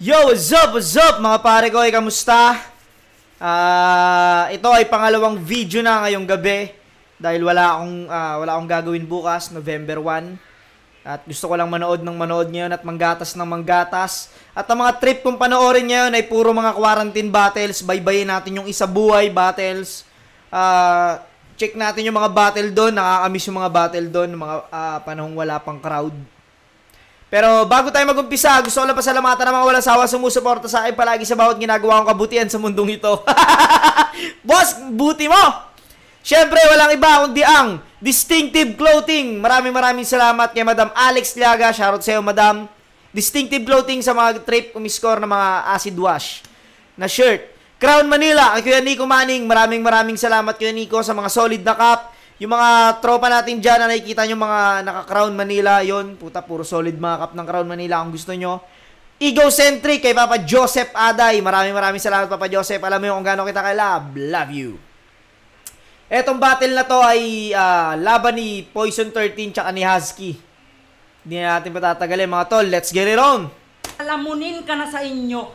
Yo, what's up mga pare ko? Kamusta? Ito ay pangalawang video na ngayong gabi dahil wala akong gagawin bukas, November 1. At gusto ko lang manood ngayon at manggatas ng manggatas. At ang mga trip kong panoorin ngayon ay puro mga quarantine battles. Baybayin natin yung isa buhay battles. Check natin yung mga battle doon. Nakakamiss yung mga battle doon, mga panahong wala pang crowd. Pero bago tayo mag-umpisa, gusto ko lang pasalamatan ng mga walang sawa sumusuporta sa akin palagi sa bawat ginagawa kong kabutihan sa mundong ito. Boss, buti mo! Siyempre, walang iba kundi ang Distinctive Clothing. Maraming salamat kay Madam Alex Liaga. Shoutout sa iyo, Madam. Distinctive Clothing sa mga trip umiscore ng mga acid wash na shirt. Crown Manila, Kuya Nico Manning. Maraming salamat, Kuya Nico, sa mga solid na cup. Yung mga tropa natin dyan na nakikita nyo mga naka-Crown Manila, yon puta, puro solid mga cup ng Crown Manila kung gusto nyo. Egocentric kay Papa Joseph Aday. Maraming salamat, Papa Joseph. Alam mo yung kung gaano kita ka-love. Love you. Etong battle na to ay laban ni Poison 13 tsaka ni Husky. Hindi na natin patatagalin mga tol. Let's get it on. Alamunin ka na sa inyo.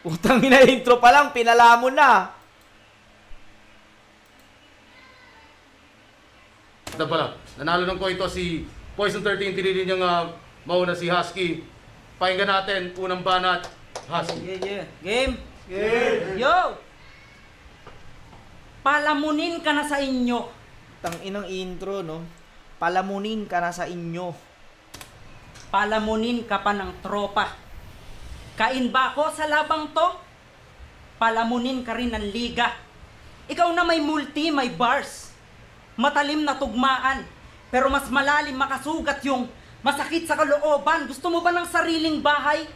Utang ina, intro pa lang, pinalamon na. Na pala, nanalo ng coin to si Poison 13, tinili niyang mauna si Husky. Pakinggan natin, unang banat, Husky. Game. Yo! Palamunin ka na sa inyo. Tanginang intro, no? Palamunin ka na sa inyo. Palamunin ka pa ng tropa. Kain ba ako sa labang to? Palamunin ka rin ng liga. Ikaw na may multi, may bars. Matalim na tugmaan, pero mas malalim makasugat yung masakit sa kalooban. Gusto mo ba ng sariling bahay?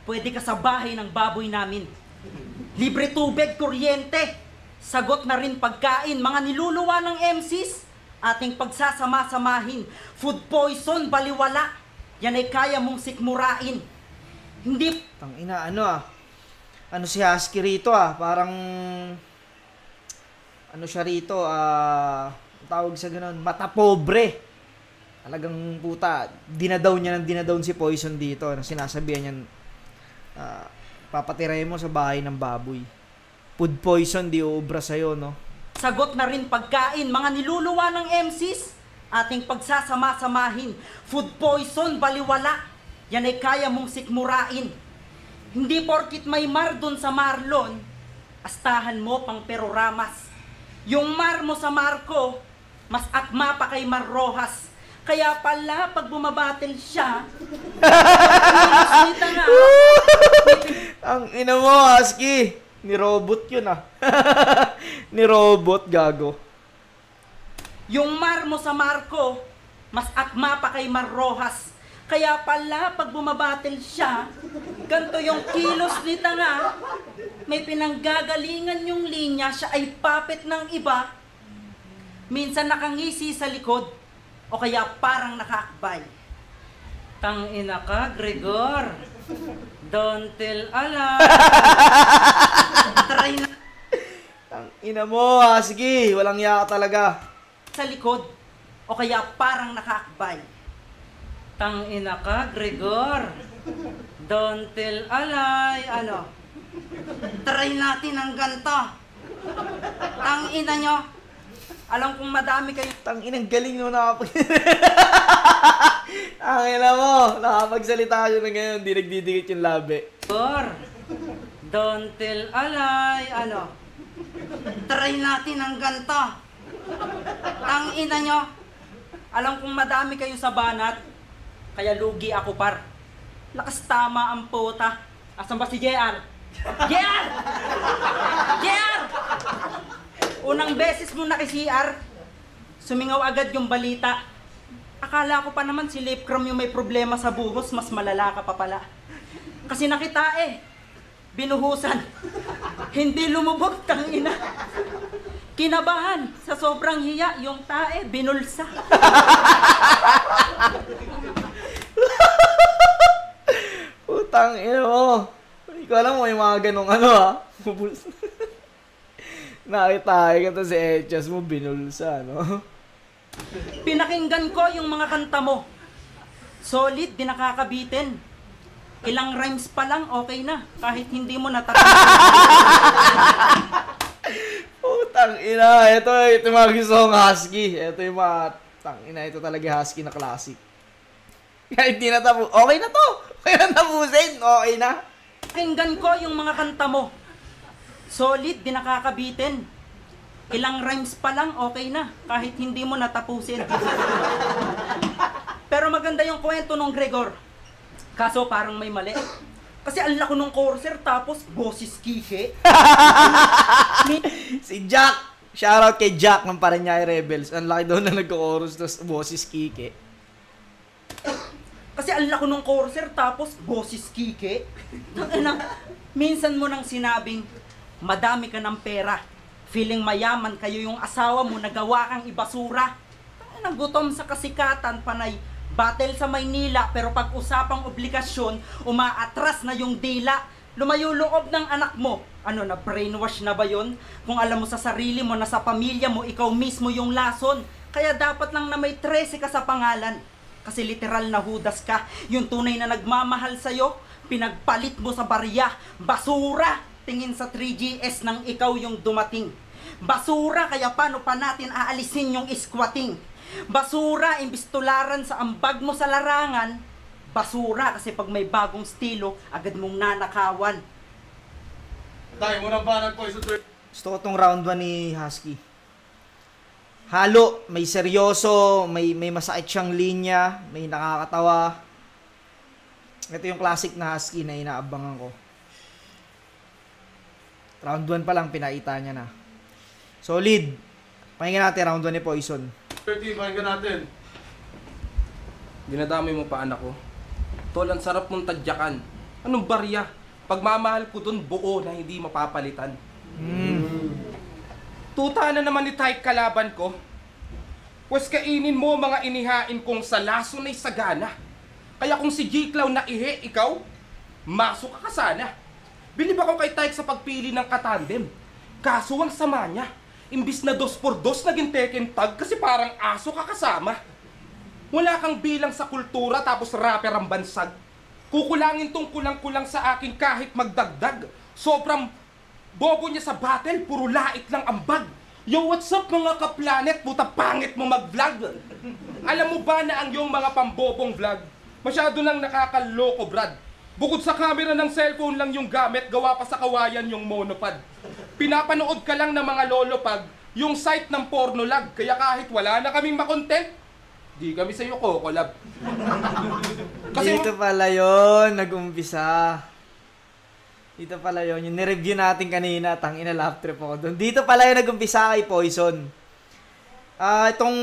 Pwede ka sa bahay ng baboy namin. Libre tubig, kuryente. Sagot na rin pagkain, mga niluluwa ng MCs. Ating pagsasama-samahin. Food poison, baliwala. Yan ay kaya mong sikmurain. Hindi... Tangina, ano si Husky rito parang... Ano siya rito, tawag sa ganun, mata pobre. Talagang puta, dinadaw si Poison dito. Sinasabihan niyan, papatiray mo sa bahay ng baboy. Food poison, di uubra sa'yo, no? Sagot na rin pagkain, mga niluluwa ng MCs. Ating pagsasama-samahin. Food poison, baliwala. Yan ay kaya mong sikmurain. Hindi porkit may mar dun sa Marlon, astahan mo pang peroramas. Yung mar mo sa Marco, mas akma pa kay Mar Rojas. Kaya pala, pag bumabattle siya, nga. Ang ina mo, Husky. Ni robot yun, Ni robot, gago. Yung mar mo sa Marco, mas akma pa kay Mar Rojas. Kaya pala, pag bumabattle siya, ganto yung kilos nita nga. May pinanggagalingan yung linya, siya ay puppet ng iba. Minsan nakangisi sa likod, o kaya parang nakaakbay. Tangina ka, Gregor. Don't tell ala. Try na. Tangina mo, Husky. Walang yaka talaga. Sa likod, o kaya parang nakaakbay. Tangina ka, Gregor. Don't tell alay. Ano? Try natin ang ganto. Tangina nyo. Alam kong madami kayo. Tanginang galing mo Tangina mo. Nakapagsalita ka na ngayon. Di nagdidikit yung labi. Gregor. Don't tell alay. Ano? Try natin ang ganto. Tangina nyo. Alam kong madami kayo sa banat. Kaya lugi ako par. Lakas tama ang puta. Asan ba si JR? JR! JR! Unang beses mo na kay CR, sumingaw agad yung balita. Akala ko pa naman si Lipcrom yung may problema sa buhos, mas malala ka pa pala. Kasi nakita binuhusan. Hindi lumubog, tangina. Kinabahan, sa sobrang hiya, yung tae, binulsa. Putang ina mo. Hindi ko alam mo yung mga ganong Nakita ka to si Echas mo, binulsa, no? Pinakinggan ko yung mga kanta mo. Solid, di nakakabitin. Ilang rhymes pa lang, okay na. Kahit hindi mo natapos. Putang ina, ito yung mga gusto kong husky. Ito yung mga, ina, ito talaga husky na classic. Kahit hindi natapos, okay na to. Kaya natapusin, okay na. Pakinggan ko yung mga kanta mo. Solid, di nakakabitin. Ilang rhymes pa lang, okay na. Kahit hindi mo natapusin. Pero maganda yung kwento nung Gregor. Kaso parang may mali. Kasi ang lako nung courser tapos boses Kike. Si Jack. Shoutout kay Jack ng Parañay Rebels. Ang laki daw na nagko-chorus tapos boses Kike. Kasi ang lako nung courser tapos boses Kike. Minsan mo nang sinabing madami ka ng pera. Feeling mayaman kayo yung asawa mo, nagawa kang ibasura. Gutom sa kasikatan, panay battle sa Maynila, pero pag usapang obligasyon, umaatras na yung dila. Lumayo loob ng anak mo. Ano, na brainwash na ba yun? Kung alam mo sa sarili mo, na sa pamilya mo, ikaw mismo yung lason. Kaya dapat lang na may 13 ka sa pangalan. Kasi literal na Judas ka. Yung tunay na nagmamahal sa'yo, pinagpalit mo sa barya. Basura! Tingin sa 3GS nang ikaw yung dumating. Basura, kaya paano pa natin aalisin yung squatting? Basura, imbis tularan sa ambag mo sa larangan. Basura, kasi pag may bagong estilo, agad mong nanakawan. Tayo mo ng banat Poison 13. Gusto ko tong round 1 ni Husky. Halo, may seryoso, may masakit siyang linya, may nakakatawa. Ito yung classic na Husky na inaabangan ko. Round 1 pa lang, pinaita niya na. Solid. Pakinggan natin round 1 ni Poison. 13, pakinggan natin. Dinadamay mo pa anak ko. Tol, ang sarap mong tadyakan. Anong barya? Pagmamahal ko dun, buo na hindi mapapalitan. Tuta na naman ni type kalaban ko. Pwes kainin mo mga inihain kong sa laso na'y sagana. Kaya kung si G-Clown na ihe, ikaw, masok ka sana. Bilib ako kay Tyke sa pagpili ng katandem. Kaso ang sama niya. Imbis na 2x2 naging Tekken tag kasi parang aso ka kasama. Wala kang bilang sa kultura tapos rapper ang bansag. Kukulangin tong kulang-kulang sa akin kahit magdagdag. Sobrang bobo niya sa battle, puro lait lang ang bag. Yo, what's up mga ka-planet? Puta pangit mo mag-vlog. Alam mo ba na ang yung mga pambobong vlog, masyado lang nakakaloko, Brad. Bukod sa camera ng cellphone lang yung gamit, gawa pa sa kawayan yung monopod. Pinapanood ka lang ng mga lolopag, yung site ng pornolag, kaya kahit wala na kaming makontent, di kami sa'yo kokolab. Dito pala yun, nag-umpisa. Dito pala yun, yung nireview natin kanina, tangina lap trip ako doon. Dito pala yun nag-umpisa kay Poison. Itong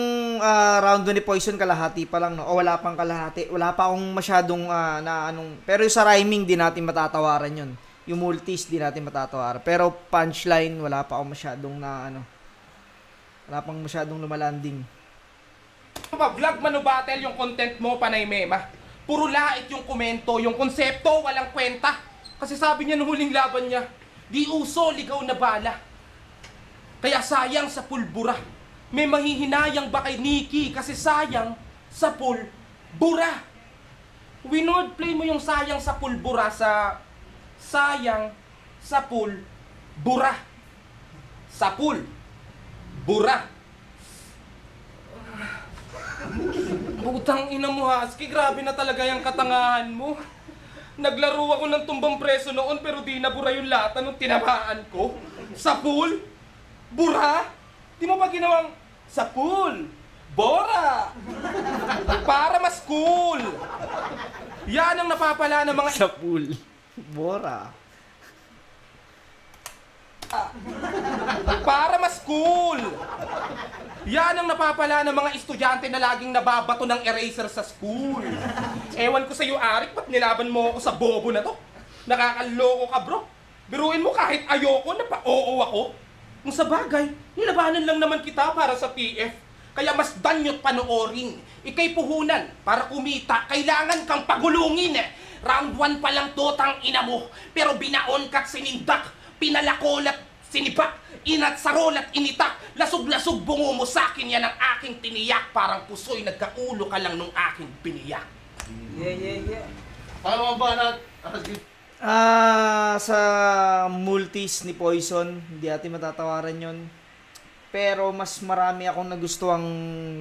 round 2 ni Poison, kalahati pa lang, no? O wala pang kalahati. Wala pa akong masyadong pero yung sa rhyming, di natin matatawaran yun. Yung multis, di natin matatawaran. Pero punchline, wala pa akong masyadong wala pang masyadong lumalanding. Vlog mano battle yung content mo panay mema. Puro lait yung komento, yung konsepto walang kwenta. Kasi sabi niya nung huling laban niya, di uso ligaw na bala. Kaya sayang sa pulbura. May mahihinayang ba kay Nikki kasi sayang sa pulbura. Winord play mo yung sayang sa pulbura sa sayang sa pulbura. Sa pulbura. Putang ina mo Husky, grabe na talaga yung katangahan mo. Naglaro ako ng tumbang preso noon pero di nabura yung lata nung tinamaan ko. Sa pool? Bura? Di mo ba ginawang sa pool? Bora! Para mas cool! Yan ang napapala ng mga... Sa pool. Bora. Para mas cool! Yan ang napapala ng mga estudyante na laging nababato ng eraser sa school. Ewan ko sa'yo, Arik, ba't nilaban mo ako sa bobo na to? Nakakaloko ka, bro. Biruin mo kahit ayoko, napa-oo ako. Kung sa bagay, nilabanan lang naman kita para sa PF. Kaya mas danyot panoorin. Ika'y puhunan para kumita. Kailangan kang pagulungin. Round 1 pa lang to, tang ina mo. Pero binaon ka't sinindak. Pinalakolat, sinibak. Inat sarolat, initak. Lasog-lasog bungo mo sa'kin. Yan ang aking tiniyak. Parang puso'y nagkaulo ka lang nung aking biniyak. Yeah. Pangalawang banat, Husky. Sa multis ni Poison, hindi natin matatawaran yon. Pero mas marami akong nagustuhang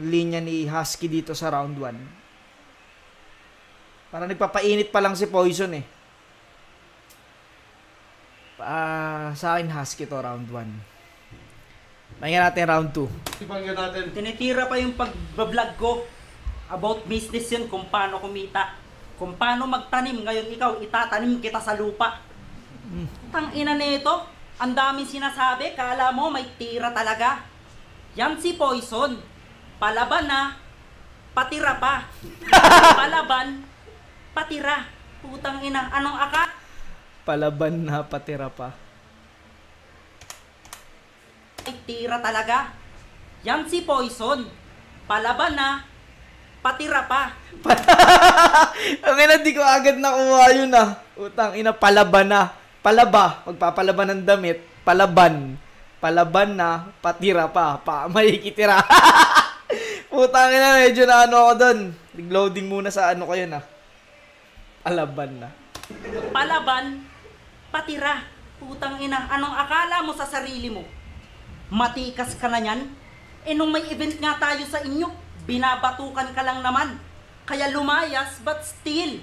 linya ni Husky dito sa round 1. Parang nagpapainit pa lang si Poison eh. Sa akin Husky to round 1. Pakinggan natin round 2. Ipanggan natin. Tinitira pa yung pag-vlog ko about business yun, kung paano kumita. Kung paano magtanim, ngayon ikaw, itatanim kita sa lupa. Tangina nito, ang daming sinasabi, kala mo may tira talaga. Yan si Poison. Palaban na, patira pa. Palaban, patira. Putang ina, anong aka? Palaban na patira pa. May tira talaga. Yan si Poison. Palaban na, patira pa. Ang ina, di ko agad nakuha yun ah. Utang ina, palaban na. Palaba, magpapalaban ng damit. Palaban. Palaban na, patira pa. May kitira. Utang ina, medyo na ano ako dun. Nag-loading muna sa ano ko yun ah. Palaban na. Palaban, patira. Putang ina, anong akala mo sa sarili mo? Matikas ka na yan? Eh nung may event nga tayo sa inyo, binabatukan ka lang naman. Kaya lumayas, but still,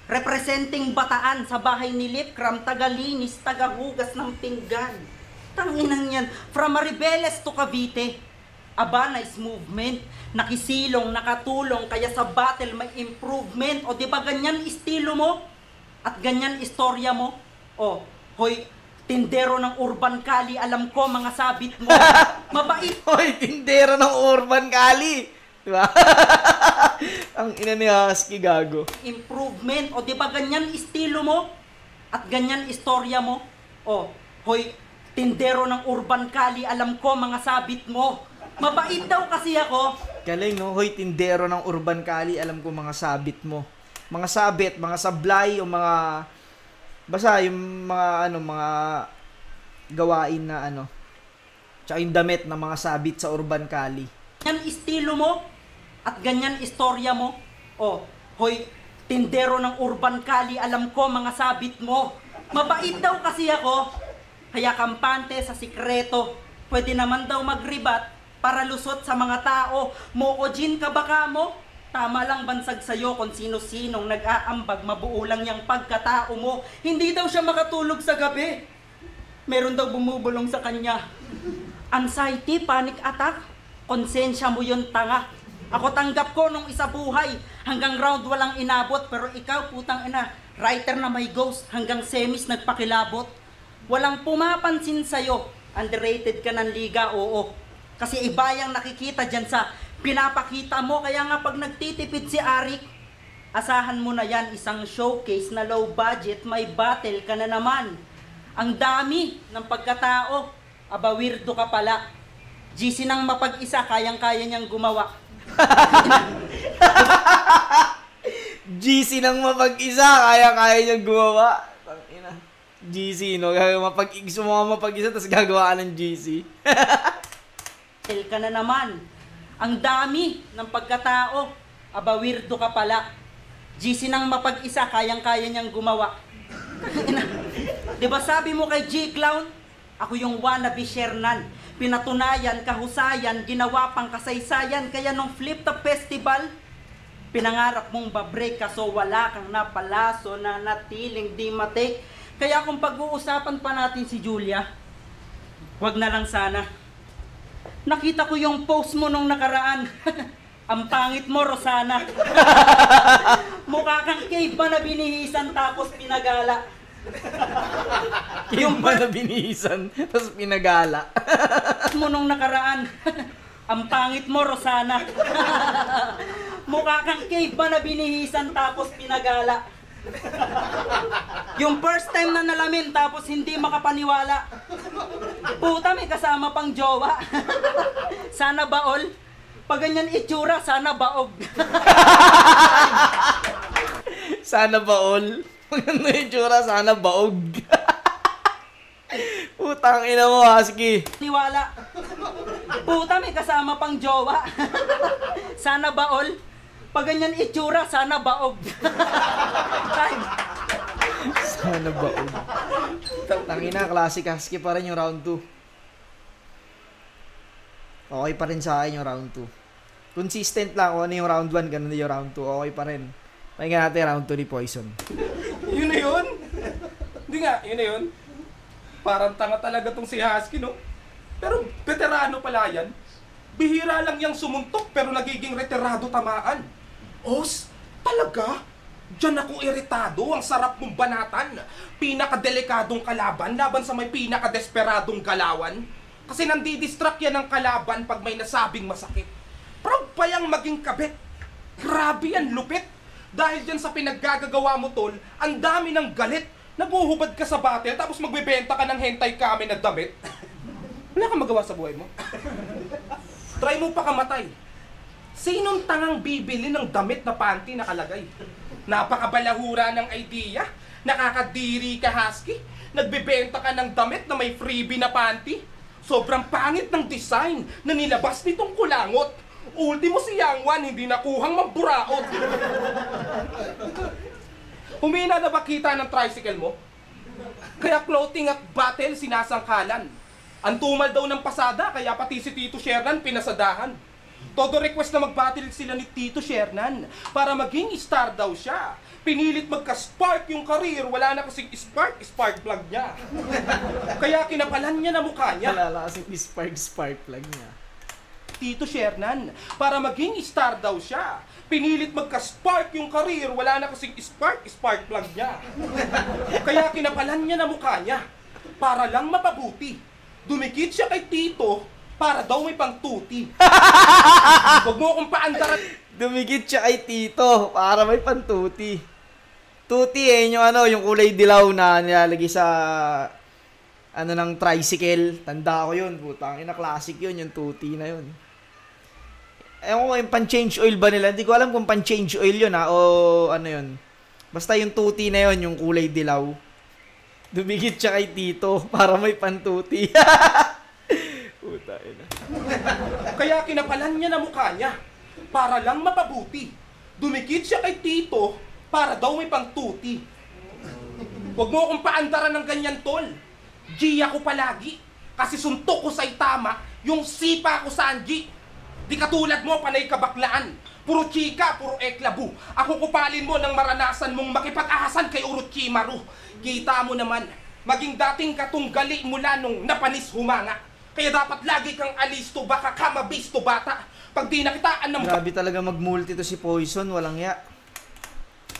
representing Bataan sa bahay ni Lipcram, tagalinis, tagahugas ng pinggan. Tanginang yan, from Maribeles to Cavite. Aba, nice movement. Nakisilong, nakatulong, kaya sa battle may improvement. O di ba ganyan estilo mo? At ganyan istorya mo? O, hoy, tindero ng Urban Kali, alam ko mga sabit mo. Mabait. Hoy, tindero ng Urban Kali. Diba? Ang ina ni Husky, gago. Improvement. O di ba ganyan estilo mo? At ganyan istorya mo? O, hoy, tindero ng Urban Kali, alam ko mga sabit mo. Mabait daw kasi ako. Galing, no? Hoy, tindero ng Urban Kali, alam ko mga sabit mo. Mga sabit, mga sablay, o mga... Basta yung mga, mga gawain na, Tsaka yung damit na mga sabit sa Urban Kali. Ganyan estilo mo? At ganyan istorya mo? O, hoy, tindero ng Urban Kali, alam ko mga sabit mo. Mabait daw kasi ako. Kaya kampante sa sikreto. Pwede naman daw magribat para lusot sa mga tao. Moojin ka baka mo? Tama lang bansag sa'yo kung sino-sinong nag-aambag, mabuo lang yung pagkatao mo. Hindi daw siya makatulog sa gabi. Meron daw bumubulong sa kanya. Anxiety, panic attack, konsensya mo yun tanga. Ako tanggap ko nung isa buhay, hanggang round walang inabot, pero ikaw putang ina, writer na may ghost, hanggang semis nagpakilabot. Walang pumapansin sa'yo, underrated ka ng liga, oo. Kasi iba yung nakikita dyan sa pinapakita mo, kaya nga pag nagtitipid si Arik, asahan mo na yan, isang showcase na low budget, may battle ka na naman. Ang dami ng pagkatao, aba weirdo ka pala. GC nang mapag-isa, kayang-kaya niyang gumawa. GC nang mapag-isa, kaya-kaya niyang gumawa. Tangina. GC, no? Gusto mo mapag-isa, tapos gagawa ka ng GC. Ka na naman. Ang dami ng pagkatao, aba weirdo ka pala. GC nang mapag-isa, kayang-kaya niyang gumawa. Diba sabi mo kay G-Clown, ako yung wannabe Shernan. Pinatunayan, kahusayan, ginawa pang kasaysayan. Kaya nung Flip Top Festival, pinangarap mong babreak ka, so wala kang napalaso na natiling di matake. Kaya kung pag-uusapan pa natin si Julia, wag na lang sana. Nakita ko yung post mo nung nakaraan. Ang pangit mo, Rosana. Mukha kang cave ba na binihisan tapos pinagala. Yung ba na binihisan, tapos pinagala. Mo nung nakaraan. Ang pangit mo, Rosana. Mukha kang cave ba na binihisan tapos pinagala. Yung first time na nalamin tapos hindi makapaniwala. Puta, may kasama pang jowa. Sana baol. Pag ganyan itsura, sana baog. Sana baol. Maganda yung tsura, sana baog. Putang ina mo, Husky. Niwala. Puta, may kasama pang jowa. Sana baol. Pag ganyan itsura, sana baog. Time. Sana ba? Tangina, classic husky pa rin yung round 2. Okay pa rin sa akin yung round 2. Consistent lang kung ano yung round 1, ganun din yung round 2. Okay pa rin. Pakinggan natin round 2 ni Poison. Yun na yun? Hindi nga, yun na yun. Parang tanga talaga tong si Husky, no? Pero veterano pala yan. Bihira lang yung sumuntok pero nagiging retirado tamaan. Os, talaga? Diyan ako iritado, ang sarap mong banatan. Pinakadelikadong kalaban laban sa may pinakadesperadong galawan. Kasi nandidistract yan ng kalaban pag may nasabing masakit. Proud pa yang maging kabit. Grabe yan, lupit. Dahil dyan sa pinaggagawa mo, tol, ang dami ng galit. Naguhubad ka sa battle tapos magbebenta ka ng hentai kami na damit. Wala kang magawa sa buhay mo. Try mo pa kamatay. Sinong tangang bibili ng damit na panty nakalagay? Napakabalahura ng idea. Nakakadiri ka, Husky. Nagbebenta ka ng damit na may freebie na panty. Sobrang pangit ng design na nilabas nitong kulangot. Ultimo si Yang Wan, hindi nakuhang mamburaot. Humina na ba kita ng tricycle mo? Kaya clothing at battle sinasangkalan. Ang tumal daw ng pasada, kaya pati si Tito Shernan pinasadahan. Todo request na mag-battle sila ni Tito Shernan para maging star daw siya. Pinilit magka-spark yung career, wala na kasing spark plug niya. Kaya kinapalan niya na mukha niya. Wala kasing spark plug niya. Tito Shernan, para maging star daw siya. Pinilit magka-spark yung career, wala na kasing spark plug niya. Kaya kinapalan niya na mukha niya para lang mapabuti. Dumikit siya kay Tito para daw may pangtuti. Huwag mo akong paandaran. Dumikit siya kay Tito para may pantuti. Tuti yung yung kulay dilaw na nilalagay sa ng tricycle. Tanda ko yun, putang ina, classic yun, yung tuti na yun. Ewan ko yung pan-change oil ba nila? Hindi ko alam kung pan-change oil yun o ano yun. Basta yung tuti na yun, yung kulay dilaw. Dumikit siya kay Tito para may pantuti. Puta ina. Kaya kinapalan niya na mukha niya para lang mapabuti. Dumikit siya kay Tito para daw may pangtuti. Huwag mo akong paandaran ng ganyan, tol. G ako palagi. Kasi suntok ko sa itama yung sipa ko sa Angie. Di katulad mo, panay kabaklaan. Puro chika, puro eklabu. Ako kupalin mo ng maranasan mong makipag-ahasan kay Orochimaru. Kita mo naman, maging dating katunggali mula nung napanis humanga. Kaya dapat lagi kang alisto, baka ka mabisto bata. Pag di nakitaan ng... Grabe talaga mag-multi to si Poison, walang ya.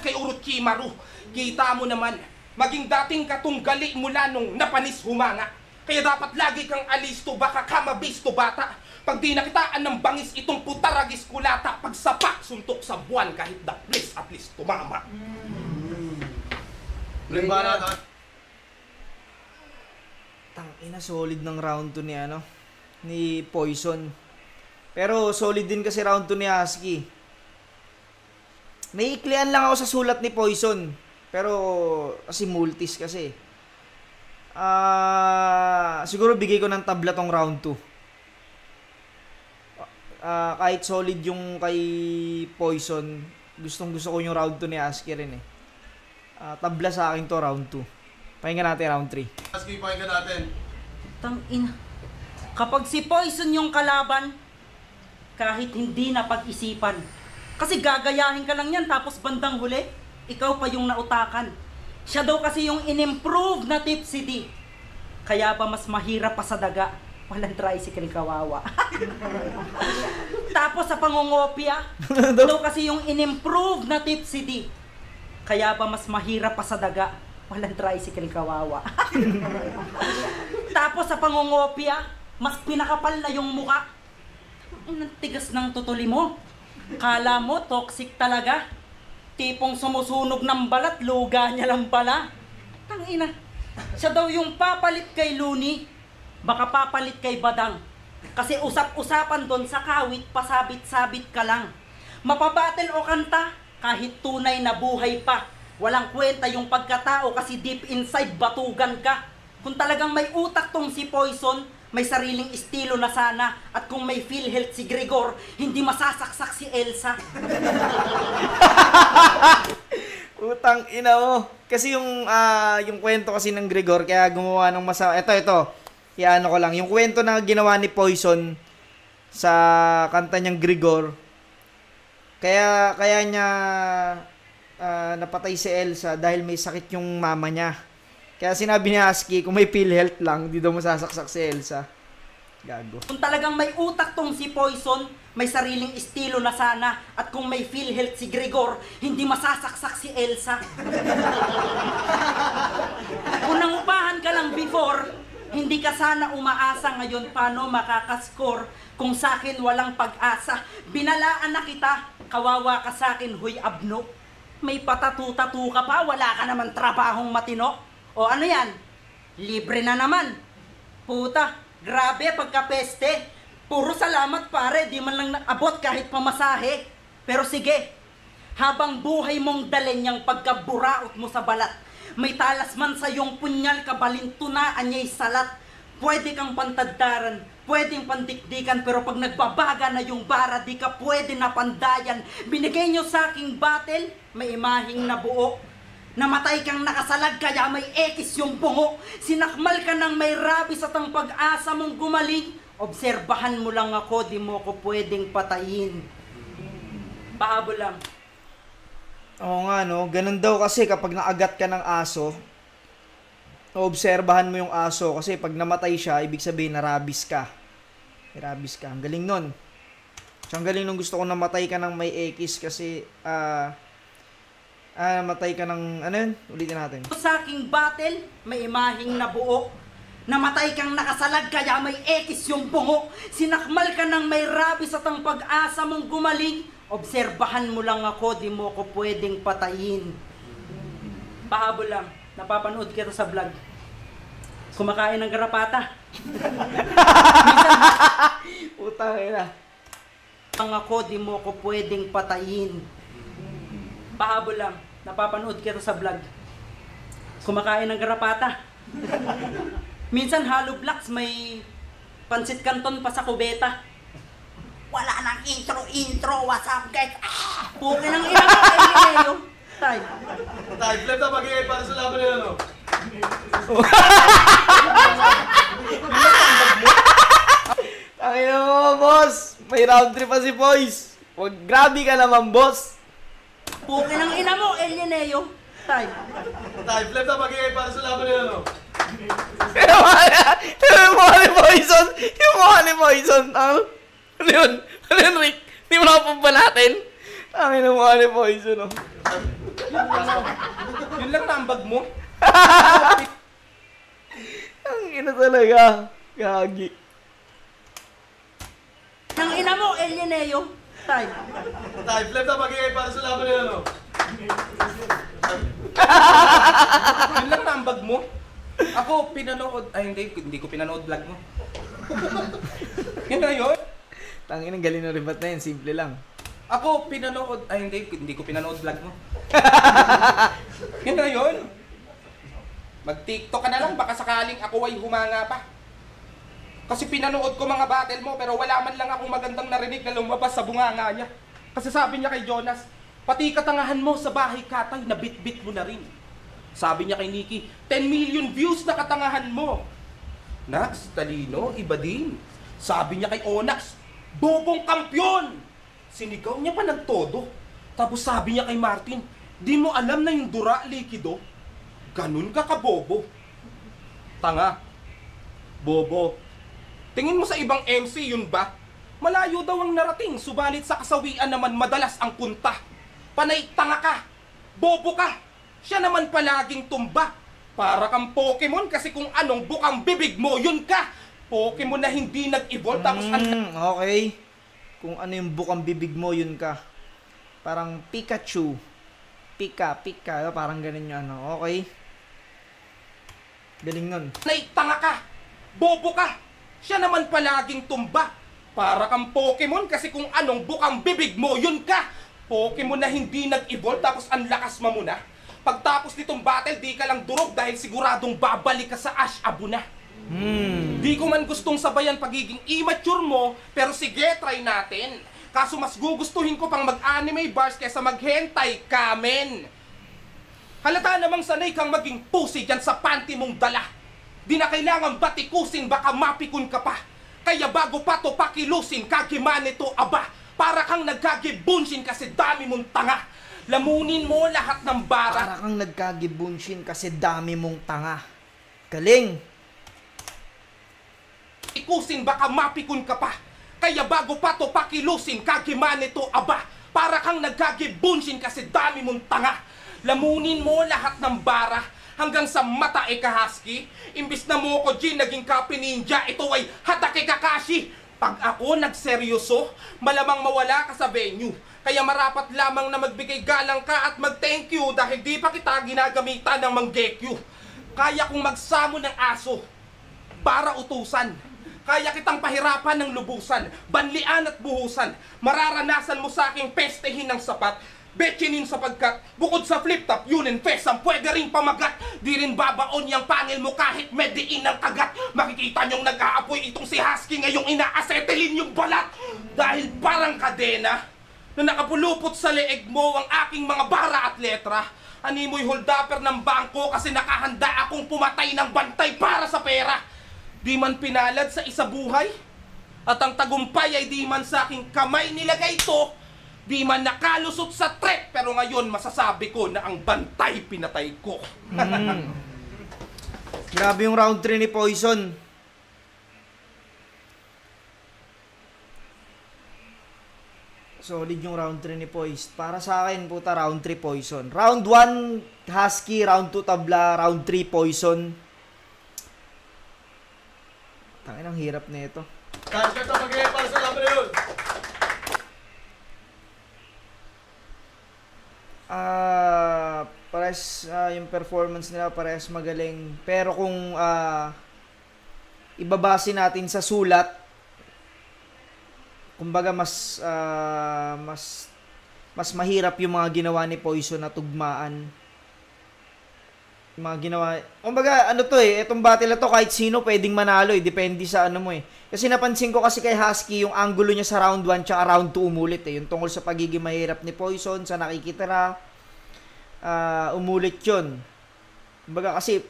Kay Orochimaru, kita mo naman, maging dating katunggali mula nung napanis humanga. Kaya dapat lagi kang alisto, baka ka mabisto bata. Pag di nakitaan ng bangis itong putaragis kulata, pag sapak suntok sa buwan kahit the place at least tumama. Tangina, solid ng round 2 ni Poison. Pero solid din kasi round 2 ni Husky. Naiiklian lang ako sa sulat ni Poison. Pero kasi multis kasi. Siguro bigay ko ng tabla tong round 2. Kahit solid yung kay Poison, gustong gusto ko yung round 2 ni Husky rin eh. Tabla sa akin to round 2. Pakinggan natin round 3. Husky, pakinggan natin. Tangina. Kapag si Poison yung kalaban, kahit hindi na pag-isipan. Kasi gagayahin ka lang yan tapos bandang huli, ikaw pa yung nautakan. Siya daw kasi yung in-improve na Tipsy D. Kaya ba mas mahirap pa sa daga? Walang tricycle, kawawa. Tapos sa pangungopia, daw kasi yung in-improve na Tipsy D. Kaya ba mas mahirap pa sa daga? Walang tricycle, kawawa. Tapos sa pangungopia, mas pinakapal na yung muka. Ang tigas ng tutuli mo. Kala mo, toxic talaga. Tipong sumusunog ng balat, luga niya lang pala. Tangina. Siya daw yung papalit kay Looney, baka papalit kay Badang. Kasi usap-usapan doon sa kawit, pasabit-sabit ka lang. Mapabattle o kanta, kahit tunay na buhay pa. Walang kwenta yung pagkatao kasi deep inside batugan ka. Kung talagang may utak tong si Poison, may sariling estilo na sana. At kung may PhilHealth si Gregor, hindi masasaksak si Elsa. Utang ina mo. Kasi yung kwento kasi ng Gregor, kaya gumawa ng masama. Ito. Iano ko lang. Yung kwento na ginawa ni Poison sa kanta niyang Gregor, kaya niya napatay si Elsa dahil may sakit yung mama niya. Kaya sinabi ni Husky, kung may PhilHealth lang, di daw masasaksak si Elsa. Gago. Kung talagang may utak tong si Poison, may sariling estilo na sana. At kung may PhilHealth si Gregor, hindi masasaksak si Elsa. Kung nangupahan ka lang before, hindi ka sana umaasa ngayon paano makakaskor. Kung sa'kin walang pag-asa, binalaan na kita, kawawa ka sa'kin, huy abno. May patatu-tatu ka pa, wala ka naman trabahong matino. O ano yan? Libre na naman. Puta, grabe pagkapeste. Puro salamat pare, di man lang naabot kahit pamasahe. Pero sige, habang buhay mong dalin yung pagkaburaot mo sa balat, may talas man sa iyong punyal, kabalintunaan niya'y salat. Pwede kang pantaddaran, pwedeng pandikdikan, pero pag nagbabaga na yung bara, di ka pwede na pandayan. Binigay niyo sa aking battle, may imahing nabuo. Namatay kang nakasalag, kaya may ekis yung bungo. Sinakmal ka ng may rabis at ang pag-asa mong gumaling. Obserbahan mo lang ako, di mo ko pwedeng patayin. Pahabol lang. Oo nga, no? Ganun daw kasi kapag naagat ka ng aso, obserbahan mo yung aso kasi pag namatay siya, ibig sabihin narabis ka. Narabis ka. Ang galing nun. So, ang galing nung gusto ko namatay ka ng may ekis kasi, namatay ka ng, ano yun? Ulitin natin. Sa aking battle, may imahing nabuo. Namatay kang nakasalag, kaya may ekis yung bungo. Sinakmal ka ng may rabis at ang pag-asa mong gumaling. Obserbahan mo lang ako, di mo ko pwedeng patayin. Pahabol lang, napapanood kita sa vlog. Kumakain ng garapata. Puta na. Ang ako, di mo ko pwedeng patayin. Pahabol lang, napapanood kita sa vlog. Kumakain ng garapata. Minsan hollow blocks, may pansit canton pa sa kubeta. Wala nang intro, what's up guys? Puki ng ina ko, Elio. Tay. Tay, flip na mag-iay para sa laban nila, no? Tangina mo, boss. May round trip pa si Boys. Wag, grabe ka naman, boss. Puki ng ina mo, Elio. Tay. Tay, flip na mag-iay para sa laban nila, no? Yung mukha ni Poison. Yung mukha ni Poison. Ano yun? Ano yun, Rick? Hindi mo nakapagpalatin? Tangin na mukha ni Poison, oh. Yun lang na ang bag mo. Ang ina talaga. Gagi. Ng ina mo, Elio. Tay. Tay, flip na mag-iay para sa laban nila, no? Yun lang na ang bag mo. Ako, pinanood, ay hindi ko pinanood vlog mo. Yun na yun. Tangin ang galing ng ribat na yun. Simple lang. Ako, pinanood, ay hindi ko pinanood vlog mo. Yun na yun. Mag-TikTok ka na lang, baka sakaling ako ay humanga pa. Kasi pinanood ko mga battle mo, pero wala man lang akong magandang narinig na lumabas sa bunganga niya. Kasi sabi niya kay Jonas, pati katangahan mo sa bahay katay, nabit-bit mo na rin. Sabi niya kay Nikki, 10 million views na katangahan mo. Nax, talino, iba din. Sabi niya kay Onax, bobong kampyon. Sinigaw niya pa ng todo. Tapos sabi niya kay Martin, di mo alam na yung dura likido? Ganun ka kabobo. Tanga. Bobo. Tingin mo sa ibang MC yun ba? Malayo daw ang narating, subalit sa kasawian naman madalas ang punta. Panay tanga ka. Bobo ka. Siya naman palaging tumba. Para kang Pokemon kasi kung anong bukang bibig mo, yun ka. Pokemon na hindi nag-evolve tapos Okay. Kung ano yung bukang bibig mo, yun ka. Parang Pikachu. Pika. Parang ganun yung ano. Okay. Galing nun. Naitanga ka! Bobo ka! Siya naman palaging tumba. Para kang Pokemon kasi kung anong bukang bibig mo, yun ka! Pokemon na hindi nag-evolve tapos ang lakas mo muna. Pagtapos nitong battle, di ka lang durog dahil siguradong babalik ka sa Ash Abuna. Di ko man gustong sabayan pagiging immature mo, pero sige, try natin. Kaso mas gugustuhin ko pang mag-anime bars kesa mag-hentai kamen. Halata namang sanay kang maging pusi dyan sa panty mong dala. Di na kailangan batikusin, baka mapikon ka pa. Kaya bago pa to pakilusin, kagiman ito aba. Para kang nagkagibunshin kasi dami mong tanga. Lamunin mo lahat ng bara. Para kang nagkagibunshin kasi dami mong tanga. Galing! Ikusin, baka mapikon ka pa. Kaya bago pa to pakilusin, kagiman ito aba. Para kang nagkagibunshin kasi dami mong tanga. Lamunin mo lahat ng bara hanggang sa mata Husky. Imbis na Mokojin naging Kapi Ninja, ito ay Hatake Kakashi. Pag ako nagseryoso, malamang mawala ka sa venue. Kaya marapat lamang na magbigay galang ka at mag-thank you dahil di pa kita ginagamitan ng manggekyu. Kaya kong magsamo ng aso para utusan. Kaya kitang pahirapan ng lubusan, banlian at buhusan. Mararanasan mo sa aking pestehin ng sapat. Betchinin sapagkat bukod sa flip-top, yun and fest ang pwede rin pamagat. Di rin babaon yung pangil mo kahit mediin ng kagat. Makikita nyong nag-aapoy itong si Husky ngayong inaasetelin yung balat. Dahil parang kadena na nakapulupot sa leeg mo ang aking mga bara at letra. Animoy holdupper ng bangko kasi nakahanda akong pumatay ng bantay para sa pera. Di man pinalad sa isa buhay, at ang tagumpay ay di man sa aking kamay nilagay ito. Di man nakalusot sa trek, pero ngayon masasabi ko na ang bantay pinatay ko. Grabe yung round 3 ni Poison. Solid yung round 3 ni Poison. Para sa akin, puta, round 3 Poison. Round 1, Husky. Round 2, Tabla. Round 3, Poison. Tangin, ang hirap na ito. Kaskat na mag-iay para sa laban na yun. Pares yung performance nila pares magaling. Pero kung ibabase natin sa sulat, kumbaga mas mahirap yung mga ginawa ni Poison na tugmaan. Yung mga ginawa, kumbaga ano to etong battle na to kahit sino pwedeng manalo depende sa ano mo Kasi napansin ko kasi kay Husky yung angulo niya sa round 1 tsaka round 2 umulit yung tungkol sa pagiging mahirap ni Poison sa nakikitira. Umulit yun. Kumbaga kasi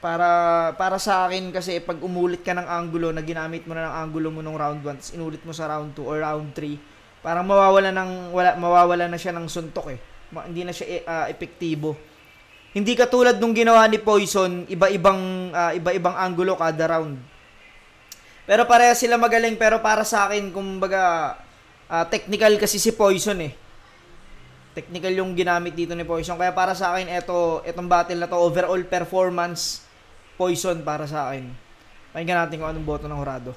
para sa akin kasi pag umulit ka ng angulo na ginamit mo na ng angulo mo nung round 1 inulit mo sa round 2 or round 3 parang mawawala na siya ng suntok hindi na siya epektibo. Hindi katulad nung ginawa ni Poison, iba-ibang angulo kada round. Pero pareha sila magaling, pero para sa akin, kumbaga, technical kasi si Poison Technical yung ginamit dito ni Poison. Kaya para sa akin, etong battle na to, overall performance, Poison para sa akin. Pakinggan natin kung anong boto ng Horado.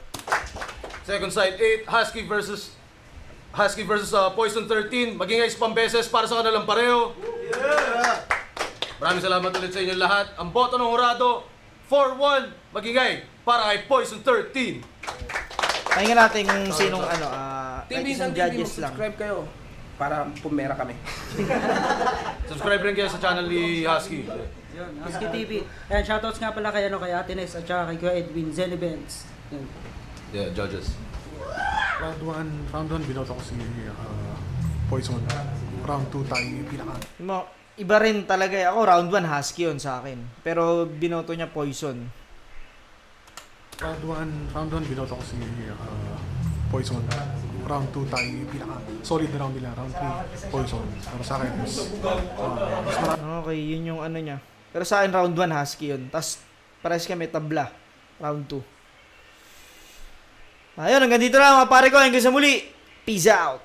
Second side 8, Husky versus Poison 13. Magingay spam beses para sa kanilang pareho. Yeah! Maraming salamat ulit sa inyo lahat. Ang boto ng Horado, 4-1. Magingay para kay Poison 13. Pakinggan natin kung sinong isang judges lang. Subscribe kayo para pumera kami. Subscribe rin kayo sa channel ni Husky. Yun, Husky TV. Ayan, shoutouts nga pala kay Ate Nes at saka kay Kuya Edwin, Zen Events. Yun. Yeah, judges. Round 1 binoto ko si Poison. Round 2 tayo yung pinaka. Iba rin talaga ako, round 1 Husky yun sa akin. Pero binoto niya Poison. Round 1 binoto ko si Poison. Round 2 tayo yung pinaka solid na round nila. Round 3 Poison. Para sa akin mas marami. Okay, yun yung ano niya. Pero sa akin round 1 Husky yun. Tapos pares kami tabla. Round 2. Ayun, hanggang dito lang mga pare ko. Hanggang sa muli. Peace out.